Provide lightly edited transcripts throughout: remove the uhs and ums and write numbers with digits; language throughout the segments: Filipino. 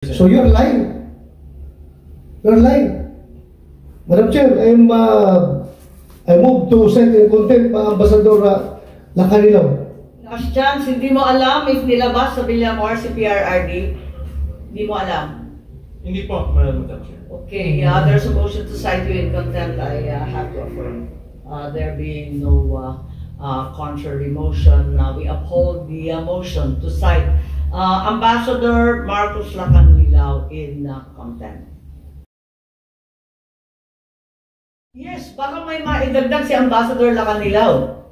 So you're lying. You're lying. Madam Chair, I move to send in contempt Ambassador Lacanilaw. Chance, hindi mo alam if nilabas sa Villamor si PRRD? Hindi mo alam? Hindi po, Madam Chair. Okay, there's a motion to cite you in contempt. I have to affirm. There being no contrary motion, we uphold the motion to cite Ambassador Marcos Lacanilaw in contempt. Yes, baka may maidagdag si Ambassador Lacanilaw.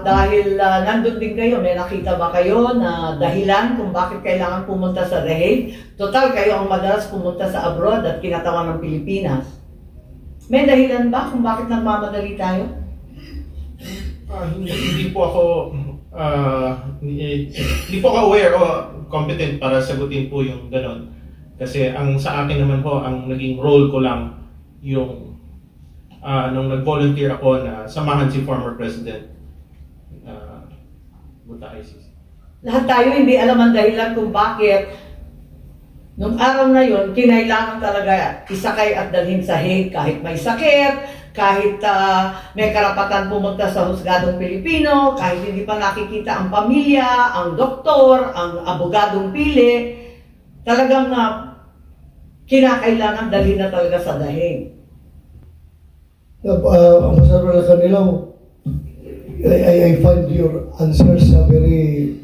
Dahil nandun din kayo, may nakita ba kayo na dahilan kung bakit kailangan pumunta sa The Hague? Total, kayo ang madalas pumunta sa abroad at kinatawan ng Pilipinas. May dahilan ba kung bakit nagmamadali tayo? Hindi po ako aware o competent para sagutin po yung ganon. Kasi ang sa akin naman po, ang naging role ko lang yung nung nag-volunteer ako na samahan si former President Buta ICC. Lahat tayo hindi alam ang dahilan kung bakit nung araw na yon kinailangan talaga isakay at dalhin sa Hague kahit may sakit, kahit may karapatan pumunta sa husgadong Pilipino, kahit hindi pa nakikita ang pamilya, ang doktor, ang abogadong pili, talagang kinakailangan dalhin na talaga sa The Hague. Ambassador Lacanilaw, I find your answers very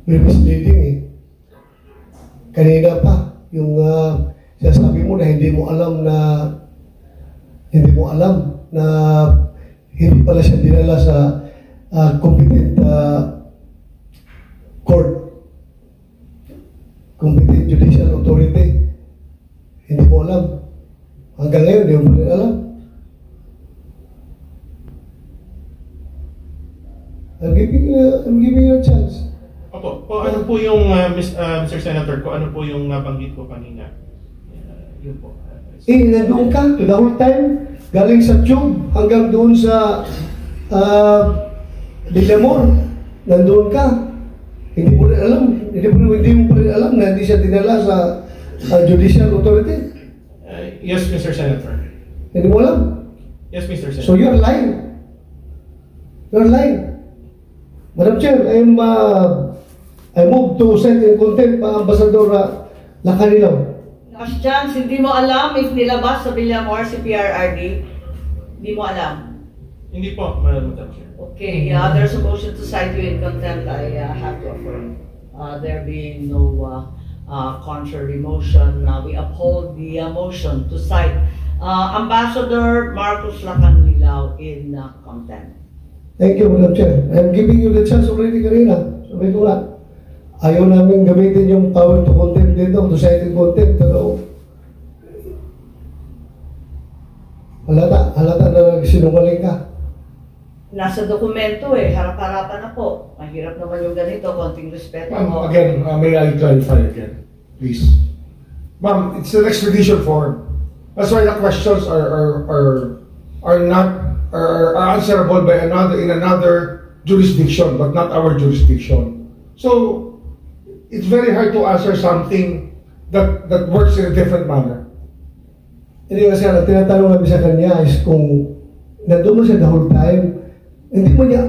misleading. Kanina pa, yung sinasabi mo na hindi mo alam na hindi pala siya dinala sa competent court, competent judicial authority. Hindi mo alam. Hanggang ngayon, hindi mo rin alam. I'm giving you a chance. Opo, ano po yung, Mr. Senator, ano po yung nabanggit ko kanina? Yun po. Nandun ka, the whole time, galing sa tube hanggang doon sa Villamor, nandun ka. Hindi mo rin alam na hindi siya dinala sa judicial authority. Yes, Mr. Senator. Hindi mo alam? Yes, Mr. Senator. So you're lying. You're lying. Madam Chair, I move to send in contempt Ambassador Lacanilaw. Chance, hindi mo alam if nilabas sa Villamor si PRRD? Hindi mo alam? Hindi po, Madam Chair. Okay, there's a motion to cite you in contempt. I have to affirm. There being no contrary motion, we uphold the motion to cite Ambassador Marcos Lacanilaw in contempt. Thank you, Madam Chair. I'm giving you the chance already kanina. Sabi ko nga, ayaw namin gamitin yung power to contempt dito, to cite in contempt, pero halata na sinungaling ka. Nasa dokumento harap-harapan na po. Mahirap naman yung ganito, konting respeto mo. Again, may I clarify again, please? Ma'am, it's an expedition form. That's why the questions are answerable by in another jurisdiction, but not our jurisdiction. So it's very hard to answer something that works in a different manner. Hindi kasi ang tinatanong namin sa kanya is kung nandun mo siya the whole time, hindi mo niya,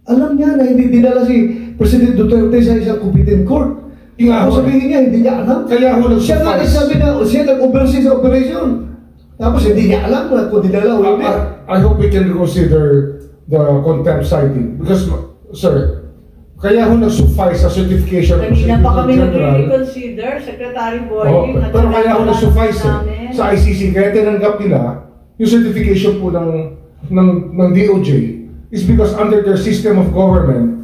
alam niya na hindi dinala si President Duterte sa isang competent court. Kung sabihin niya, hindi niya alam. Kaya ako siya nga nagsabi na siya nag-oversee sa operation. Tapos hindi niya alam na kung dinala o hindi. I hope we can reconsider the contempt citing. Because, sir, kaya ako nag-suffice sa certification ng Kanina pa kami nag-reconsider, Secretary Boy. Pero kaya ako nag-suffice sa ICC. Kaya tinanggap nila yung certification po ng DOJ is because under their system of government,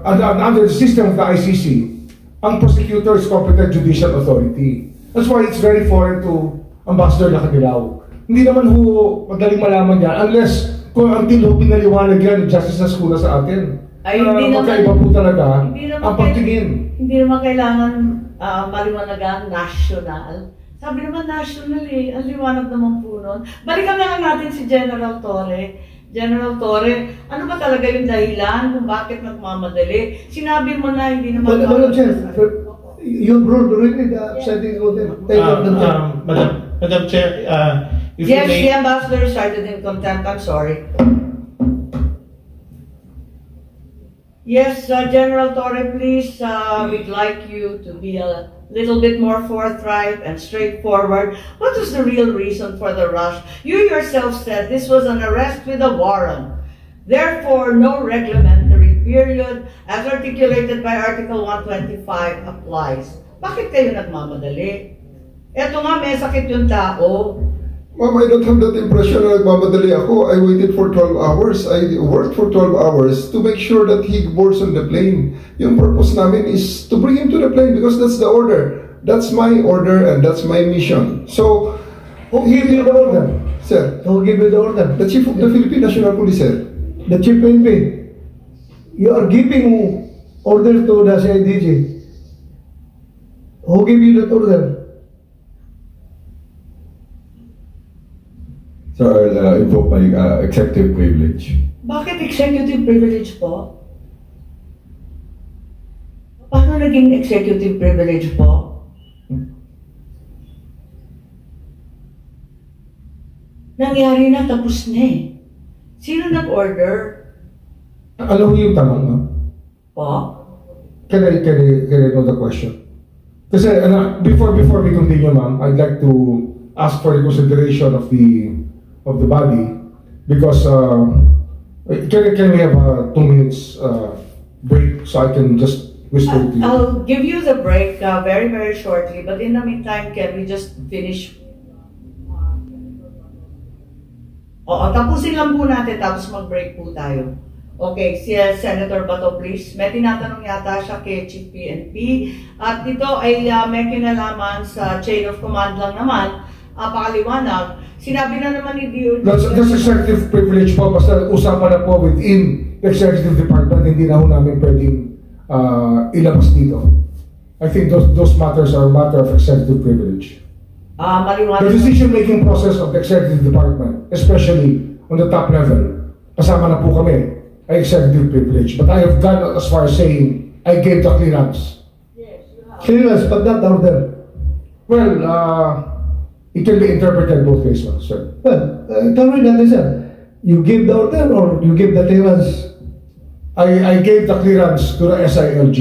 under the system of the ICC, ang prosecutor is competent judicial authority. That's why it's very foreign to Ambassador Lacanilaw. Hindi naman madaling malaman yan unless kung ang tilo pinaliwanag yan, justice na school na sa atin. Ay, hindi magkaiba po talaga ang pagtingin. Hindi naman kailangan maliwanagan national. Sabi naman national ang liwanag naman po nun. Balikan na lang natin si General Torre. General Torre, ano ba talaga yung dahilan kung bakit nagmamadali? Sinabi mo na hindi naman... Madam Chair, you ruled already the presiding order. Madam Chair, if Yes, you may... the ambassador is cited in contempt. I'm sorry. Yes, General Torre, please, we'd like you to be a little bit more forthright and straightforward. What was the real reason for the rush? You yourself said this was an arrest with a warrant. Therefore, no reglementary period as articulated by Article 125 applies. Bakit kayo nagmamadali? Eto nga, may sakit yung tao. Ma'am, I don't have that impression na nagmamadali ako. I waited for 12 hours. I worked for 12 hours to make sure that he boards on the plane. Yung purpose namin is to bring him to the plane because that's the order. That's my order and that's my mission. So, Who gave you the order? sir, Who gave you the order? the Chief of the Philippine National Police, sir. The Chief PNP. You are giving order to the CIDG. Who gave you that order? So I'll invoke my executive privilege. Bakit executive privilege po? Paano naging executive privilege po? Nangyari na, tapos na eh. Sino nag-order? Alam mo yung tanong, no? Po? Can I know the question? Kasi before we continue, ma'am, I'd like to ask for the consideration of the body because can we have a 2 minutes break so I can just whisper to you? I'll give you the break very, very shortly, but in the meantime, can we just finish? Oo, tapusin lang po natin, tapos mag-break po tayo. Okay, si Senator Bato, please. May tinatanong yata siya kay Chief PNP. At ito ay may kinalaman sa chain of command lang naman. Pakaliwanag, sinabi na naman ni DOJ... That's executive privilege po, basta usapan na po within the executive department, hindi na ho namin pwedeng ilabas dito. I think those matters are a matter of executive privilege. Maliwanag. The decision-making process of the executive department, especially on the top level, kasama na po kami, ay executive privilege. But I have gone as far as saying, I gave the clearance. Clearance, but not the order. Well, it can be interpreted both ways, sir. Well, cover natin, sir. You gave the order or you gave the clearance I gave the clearance to the SILG.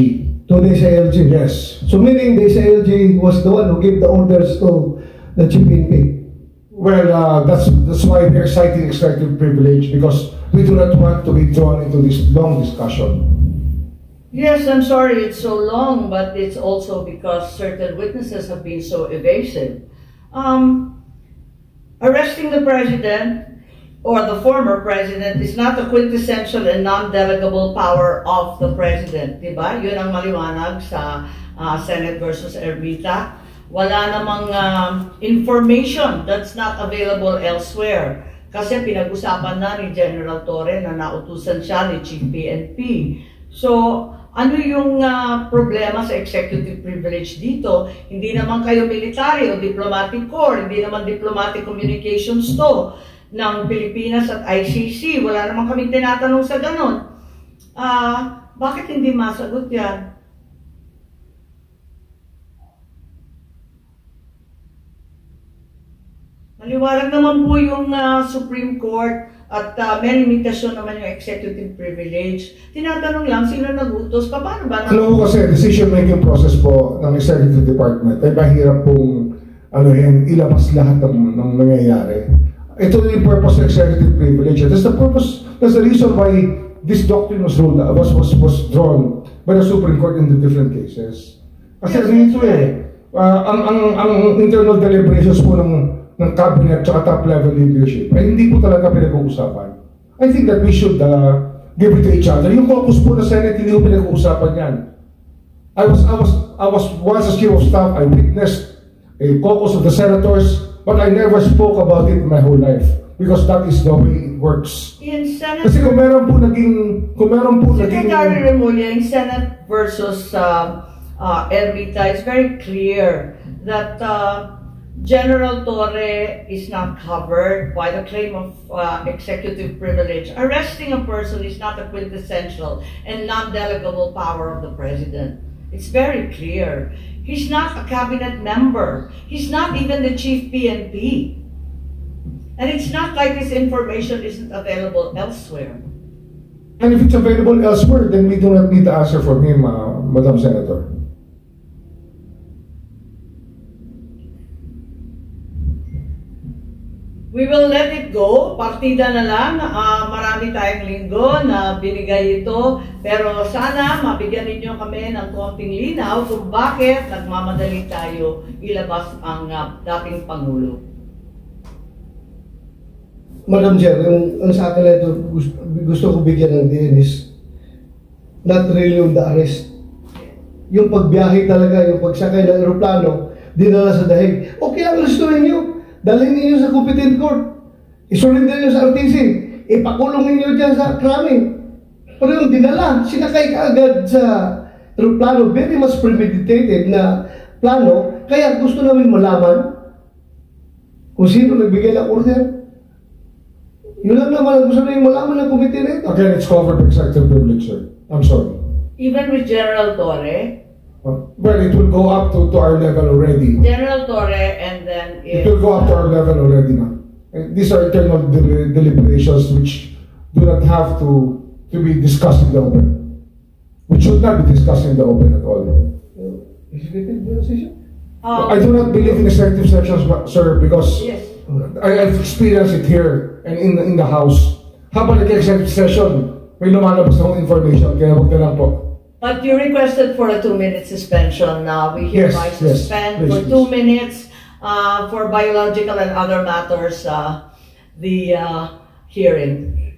to the SILG? Yes. So meaning the SILG was the one who gave the orders to the Chief PNP? Well, that's why we're citing executive privilege because we do not want to be drawn into this long discussion. Yes, I'm sorry it's so long, but it's also because certain witnesses have been so evasive. Arresting the president or the former president is not a quintessential and non-delegable power of the president, diba? Yun ang maliwanag sa Senate versus Ermita. Wala namang information that's not available elsewhere. Kasi pinag-usapan na ni General Torre na nautusan siya ni Chief PNP. So, ano yung problema sa executive privilege dito? Hindi naman kayo military o diplomatic corps, hindi naman diplomatic communications to ng Pilipinas at ICC. Wala naman kami tinatanong sa ganun. Bakit hindi masagot yan? Maliwanag naman po yung Supreme Court at may limitasyon naman yung executive privilege. Tinatanong lang, sino nag-utos? Paano ba? Alam mo kasi, decision-making process po ng executive department ay mahirap pong ilabas lahat ng nangyayari. Ito yung purpose of executive privilege. That's the reason why this doctrine was drawn by the Supreme Court in the different cases. Kasi ito ang internal deliberations po ng cabinet at top level leadership ay hindi po talaga pinag-uusapan. I think that we should give it to each other. Yung caucus po na Senate, hindi po pinag-uusapan yan. I was once as chief of staff, I witnessed a caucus of the senators, but I never spoke about it in my whole life because that is the way it works. In Senate, kasi kung meron po naging Secretary Remulla, in Senate versus Ermita, it's very clear that General Torre is not covered by the claim of executive privilege. Arresting a person is not a quintessential and non-delegable power of the president. It's very clear. He's not a cabinet member. He's not even the chief PNP. And it's not like this information isn't available elsewhere. And if it's available elsewhere, then we do not need to answer from him, Madam Senator. We will let it go. Partida na lang. Marami tayong linggo na binigay ito. Pero sana mabigyan ninyo kami ng konting linaw kung bakit nagmamadali tayo ilabas ang dating Pangulo. Madam Chair, ang sa akin na ito, gusto ko bigyan ng DN is not really on the arrest. Yung pagbiyahe talaga, yung pagsakay ng aeroplano, dinala sa dahig. Okay lang, restorin nyo. Dalhin ninyo sa competent court. Isurrender nyo sa RTC. Ipakulong ninyo dyan sa crime. Pero yung dinala, sinakay ka agad sa aeroplano, very much premeditated na plano. Kaya gusto namin malaman kung sino nagbigay ng order. Yun lang naman ang gusto namin malaman ng committee na ito. Again, it's covered by executive privilege, sir. I'm sorry. Even with General Torre? Well, it will go up to our level already. General Torre, and then It will go up to our level already now. These are internal deliberations which do not have to be discussed in the open. Which should not be discussed in the open at all. Executive decision? I do not believe in executive sessions, sir, because yes. I've experienced it here and in the House. Habang nag-executive session, may lumalabas na information, kaya wag na lang po. But you requested for a 2-minute suspension. We hereby suspend for 2 minutes for biological and other matters the hearing.